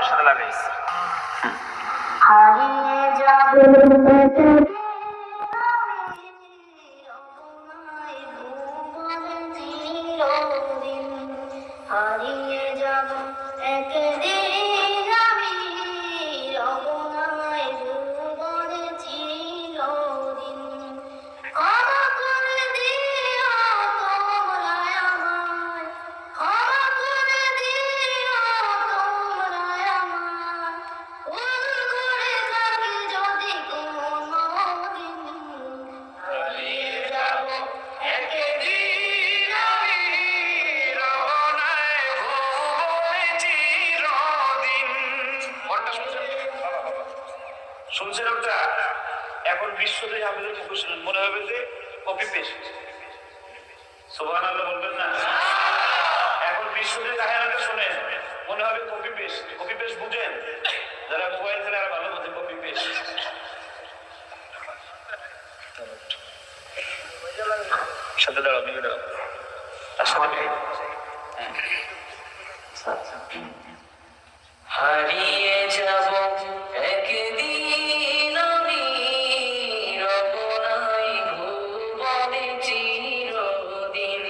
ওর সাথে লাগাইছি। হারিয়ে যাবে হারিয়ে যাব একদিন আমি রবনায় ভুবনে চিরদিন। ক্ষমা করে দিও তোমরা আমায়, ক্ষমা করে দিও তোমরা আমায়, ভুল করে থাকি যদি কোনোদিন। হারিয়ে যাব একদিন আমি রবনায় ভুবনে চিরদিন। শুনছেন ওটা? এখন বিশ্বতে হাফেজের মুখে শুনেন, মনে হবে যে কপি পেস্ট। সুবহানাল্লাহ বলবেন না? এখন বিশ্বতে কাহিনীটা শুনেন, মনে হবে কপি পেস্ট। কপি পেস্ট বুঝেন? যারা মোবাইল ফেলে আর ভালো বোঝে কপি পেস্ট। সাথে দাঁড়াও, মিলে দাঁড়াও। তার সাথে হারিয়ে যাব একদিন আমি রবনায় ভুবনে চিরদিন।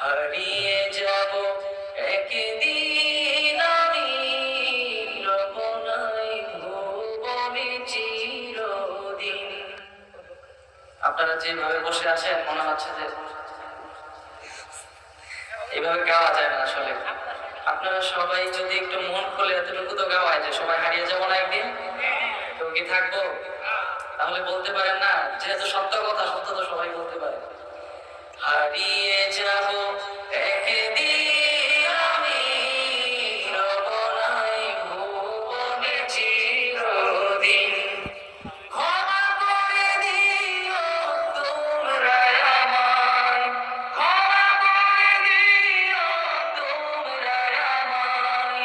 হারিয়ে যাব একদিন আমি রবনায় ভুবনে চিরদিন। আপনারা যেভাবে বসে আছেন মনে হচ্ছে যে এভাবে গাওয়া যায় না আসলে। আপনারা সবাই যদি একটু মন খুলে এতটুকু তো গাওয়ায় যে সবাই হারিয়ে যাবো না একদিন, তো কি থাকবো? তাহলে বলতে পারেন না, যেহেতু সত্য কথা, সত্য তো সবাই বলতে পারে। হারিয়ে যাব একদিন আমি রবনায় ভুবনে চিরদিন। ক্ষমা করে দিও তোমরা আমায়, ক্ষমা করে দিও তোমরা আমায়,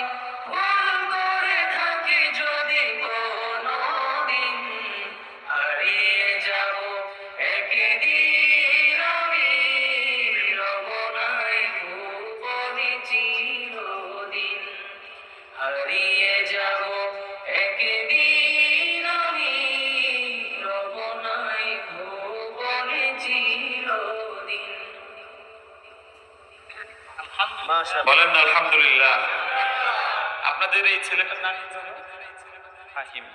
ভুল করে থাকি যদি কোনোদিন। হারিয়ে যাব একদিন আমি রবনায় ভুবনে চিরদিন। হারিয়ে যাব একদিন আমি রবনায় ভুবনে চিরদিন। বলেন না আলহামদুলিল্লাহ। আপনাদের এই ছেলেটার নাম কি? ফাহিম।